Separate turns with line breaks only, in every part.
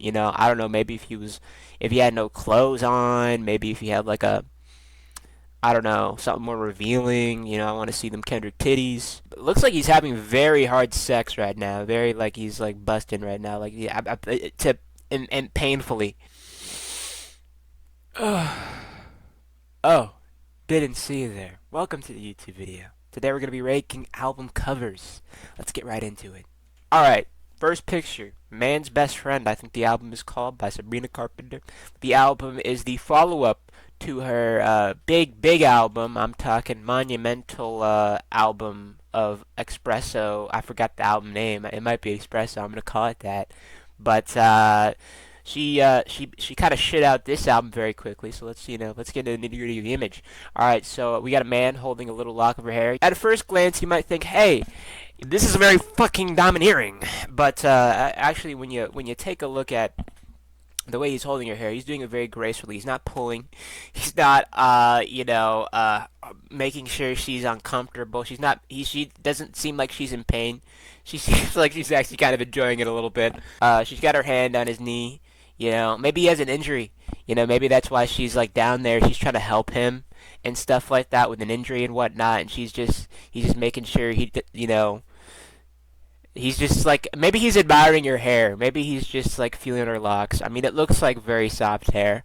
You know, I don't know, maybe if he had no clothes on, maybe if he had like a, I don't know, something more revealing. You know, I want to see them Kendrick titties. It looks like he's having very hard sex right now. Very like he's like busting right now, like yeah, to and painfully. Oh, didn't see you there. Welcome to the YouTube video. Today we're gonna be ranking album covers. Let's get right into it. All right, first picture, Man's Best Friend. I think the album is called by Sabrina Carpenter. The album is the follow-up to her big album. I'm talking monumental album of Espresso. I forgot the album name. It might be Espresso. I'm gonna call it that. But she kind of shit out this album very quickly. So let's get into the nitty gritty of the image. All right, so we got a man holding a little lock of her hair. At a first glance, you might think, hey, this is very fucking domineering. But actually, when you take a look at the way he's holding her hair, he's doing it very gracefully. He's not pulling. He's not, making sure she's uncomfortable. She's not. She doesn't seem like she's in pain. She seems like she's actually kind of enjoying it a little bit. She's got her hand on his knee. You know, maybe he has an injury. You know, maybe that's why she's like down there. She's trying to help him and stuff like that with an injury and whatnot. And he's just making sure he's just like, maybe he's admiring your hair. Maybe he's just like feeling her locks. I mean, it looks like very soft hair.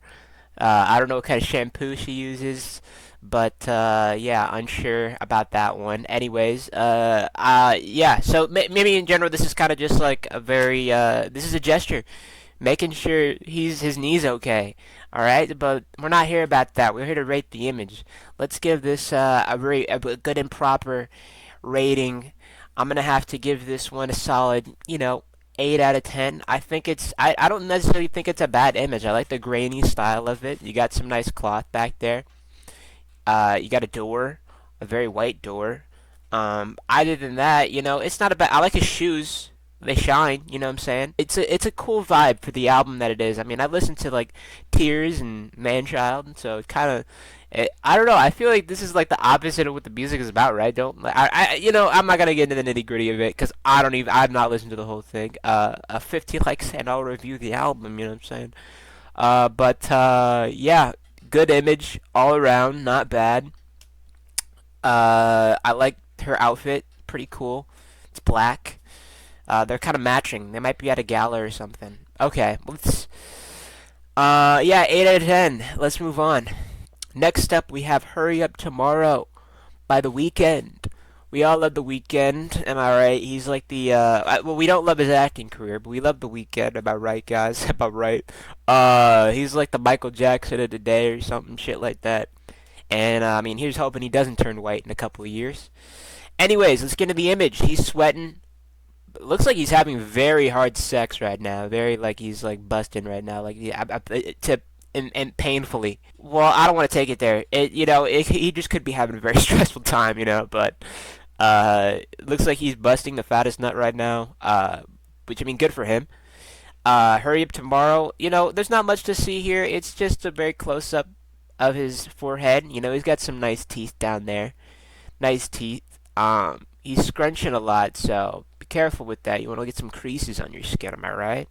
I don't know what kind of shampoo she uses, but yeah, unsure about that one. Anyways, yeah. So maybe in general, this is kind of just like a very this is a gesture, making sure his knees okay. All right, but we're not here about that. We're here to rate the image. Let's give this a good and proper rating. I'm gonna have to give this one a solid, 8 out of 10. I think I don't necessarily think it's a bad image. I like the grainy style of it. You got some nice cloth back there. You got a door, a very white door. Other than that, it's not a bad. I like his shoes. They shine. You know what I'm saying? It's a cool vibe for the album that it is. I mean, I listened to like Tears and Manchild, so it kind of. I don't know. I feel like this is like the opposite of what the music is about, right? Don't like I'm not gonna get into the nitty gritty of it because I've not listened to the whole thing. A 50 likes and I'll review the album. You know what I'm saying? But yeah, good image all around, not bad. I like her outfit, pretty cool. It's black. They're kind of matching. They might be at a gala or something. Okay, let's. Yeah, 8 out of 10. Let's move on. Next up, we have "Hurry Up Tomorrow" by The Weeknd. We all love The Weeknd, am I right? He's like the well, we don't love his acting career, but we love The Weeknd. Am I right, guys? Am I right? He's like the Michael Jackson of the day or something shit like that. And I mean, here's hoping he doesn't turn white in a couple of years. Anyways, let's get into the image. He's sweating. Looks like he's having very hard sex right now. Very like he's like busting right now. Like yeah, to and painfully. Well, I don't want to take it there. He just could be having a very stressful time, But it looks like he's busting the fattest nut right now. Which I mean, good for him. Hurry Up Tomorrow. There's not much to see here. It's just a very close up of his forehead. He's got some nice teeth down there. Nice teeth. He's scrunching a lot, so be careful with that. You want to get some creases on your skin, am I right?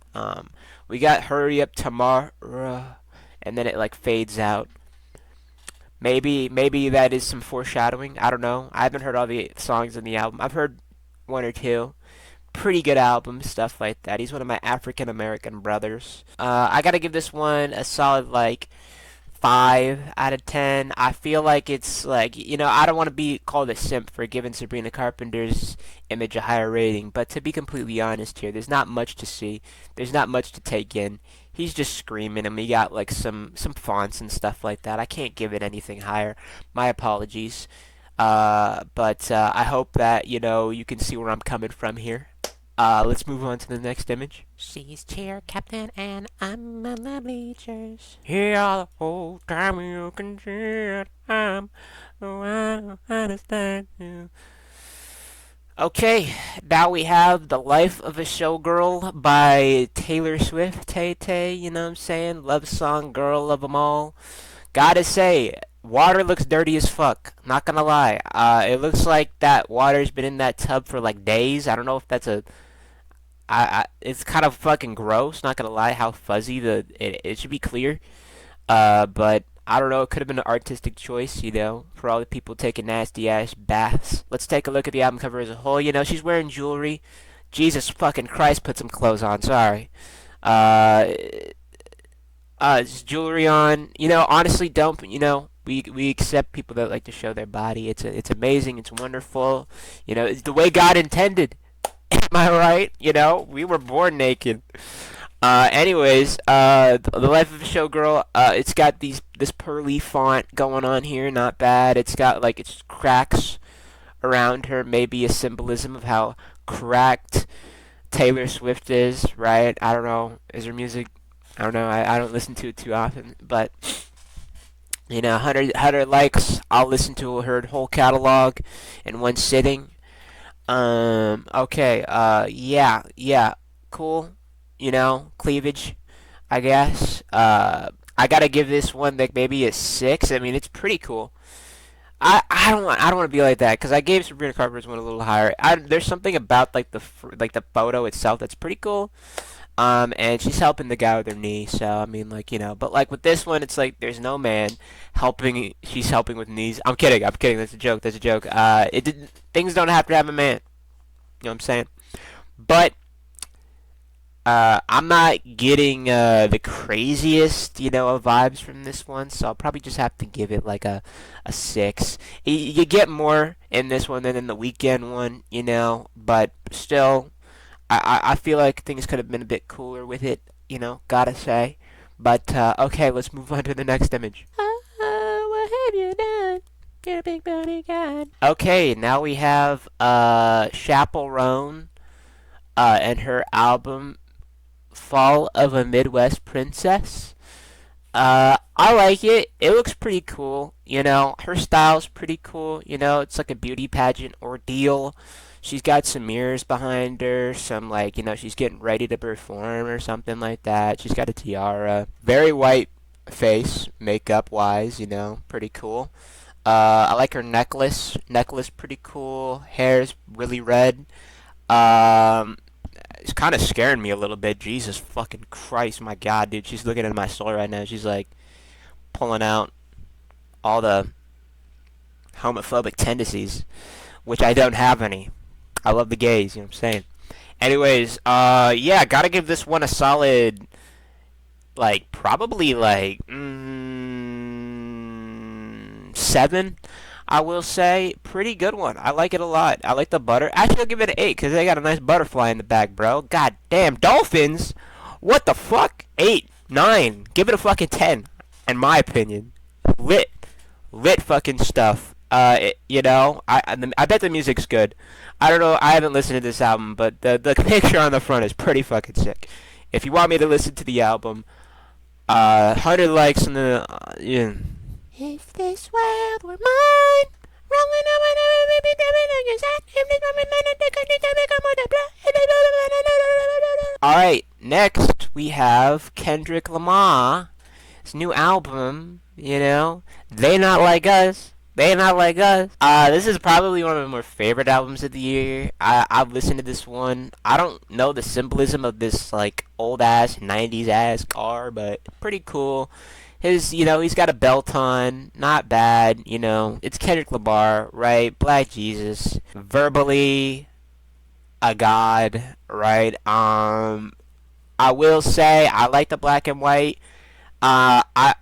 We got "Hurry Up Tomorrow," and then it like fades out. Maybe that is some foreshadowing. I don't know. I haven't heard all the songs in the album. I've heard one or two. Pretty good album, stuff like that. He's one of my African American brothers. I gotta give this one a solid like 5 out of 10. I feel like it's like, I don't want to be called a simp for giving Sabrina Carpenter's image a higher rating, but to be completely honest here, there's not much to see. There's not much to take in. He's just screaming, and we got like some fonts and stuff like that. I can't give it anything higher. My apologies. But I hope that, you can see where I'm coming from here. Let's move on to the next image. She's cheer captain and I'm on the bleachers. Here the whole time you can see it. I don't understand you. Okay, now we have "The Life of a Showgirl" by Taylor Swift. Tay Tay, you know what I'm saying? Love song, girl of 'em all. Gotta say, water looks dirty as fuck. Not gonna lie. It looks like that water's been in that tub for like days. I don't know if that's it's kind of fucking gross. Not gonna lie, how fuzzy it should be clear. But I don't know. It could have been an artistic choice, for all the people taking nasty ass baths. Let's take a look at the album cover as a whole. She's wearing jewelry. Jesus fucking Christ, put some clothes on. Sorry. Uh, just jewelry on. Honestly, don't. We accept people that like to show their body. It's amazing. It's wonderful. It's the way God intended. Am I right? We were born naked. Anyways, the Life of a Showgirl, it's got this pearly font going on here, not bad. It's got it's cracks around her, maybe a symbolism of how cracked Taylor Swift is, right? I don't know. Is her music? I don't know. I don't listen to it too often, but 100 likes. I'll listen to her whole catalog in one sitting. Okay. Yeah. Cool. Cleavage, I guess. I gotta give this one like maybe a 6. I mean, it's pretty cool. I don't want to be like that because I gave Sabrina Carpenter's one a little higher. There's something about the photo itself that's pretty cool. And she's helping the guy with her knee. So I mean, but with this one, it's like there's no man helping. She's helping with knees. I'm kidding. I'm kidding. That's a joke. That's a joke. It didn't. Things don't have to have a man. You know what I'm saying? But I'm not getting the craziest, of vibes from this one, so I'll probably just have to give it like a 6. You get more in this one than in the Weekend one, but still, I feel like things could have been a bit cooler with it, gotta say. But okay, let's move on to the next image. Oh, what have you done? You're a big booty god. Okay, now we have Chappell Roan and her album Fall of a Midwest Princess. I like it. It looks pretty cool. Her style's pretty cool. It's like a beauty pageant ordeal. She's got some mirrors behind her. Some she's getting ready to perform or something like that. She's got a tiara. Very white face, makeup wise. Pretty cool. I like her necklace. Necklace pretty cool. Hair's really red. It's kind of scaring me a little bit. Jesus fucking Christ, my God, dude. She's looking at my soul right now. She's pulling out all the homophobic tendencies, which I don't have any. I love the gays, you know what I'm saying? Anyways, yeah, gotta give this one a solid, probably 7. I will say, pretty good one. I like it a lot. I like the butter. Actually, I'll give it an 8 because they got a nice butterfly in the back, bro. God damn, dolphins! What the fuck? 8, 9. Give it a fucking 10, in my opinion. Lit fucking stuff. I bet the music's good. I don't know. I haven't listened to this album, but the picture on the front is pretty fucking sick. If you want me to listen to the album, 100 likes on the yeah. If this world were mine, rolling up and baby, alright, next we have Kendrick Lamar. His new album, They Not Like Us. They Not Like Us. This is probably one of my more favorite albums of the year. I've listened to this one. I don't know the symbolism of this old ass 90s ass car, but pretty cool. He's got a belt on, not bad, It's Kendrick Lamar, right? Black Jesus, verbally a god, right? I will say I like the black and white. I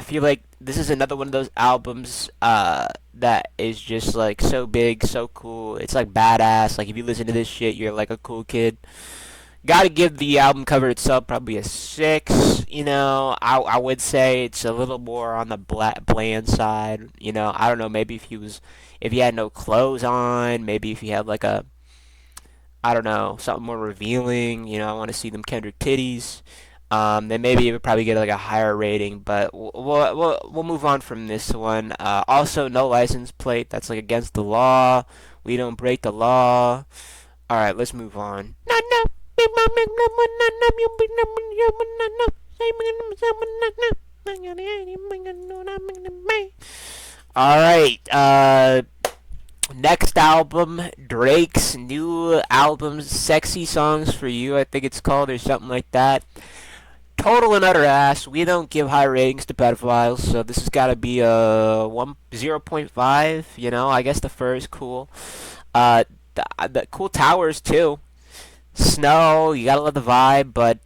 feel like this is another one of those albums that is just so big, so cool. It's badass. If you listen to this shit, you're a cool kid. Gotta give the album cover itself probably a 6. I would say it's a little more on the bland side. I don't know. Maybe if he had no clothes on, maybe if he had I don't know, something more revealing. I want to see them Kendrick titties. Then maybe it would probably get a higher rating. But we'll move on from this one. Also, no license plate. That's against the law. We don't break the law. All right, let's move on. Alright, Next album, Drake's new album, Sexy Songs for You, I think it's called, or something like that. Total and utter ass. We don't give high ratings to pedophiles, so this has got to be a 0.5. You know, I guess the fur is cool. The cool towers too. Snow, you gotta love the vibe, but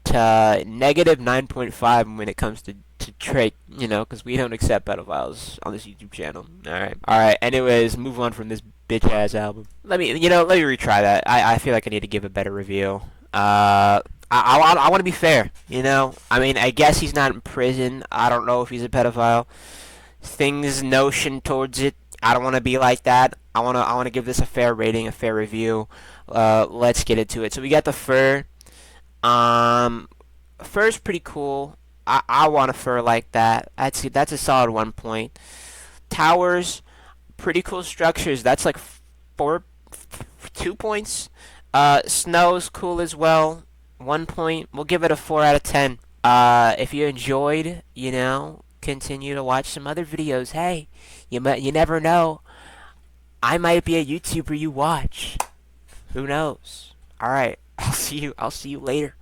negative 9.5 when it comes to Drake, you know, because we don't accept pedophiles on this YouTube channel. All right. Anyways, move on from this bitch ass album. Let me retry that. I feel like I need to give a better review. I want to be fair, you know. I mean, I guess he's not in prison. I don't know if he's a pedophile. Things notion towards it. I don't want to be like that. I want to give this a fair rating, a fair review. Let's get into it. So we got the fur. Fur's pretty cool. I want a fur like that. That's a solid 1 point. Towers, pretty cool structures. That's like 2 points. Snow's cool as well. 1 point. We'll give it a 4 out of 10. If you enjoyed, you know, continue to watch some other videos. Hey, you never know. I might be a YouTuber you watch. Who knows? All right. I'll see you later.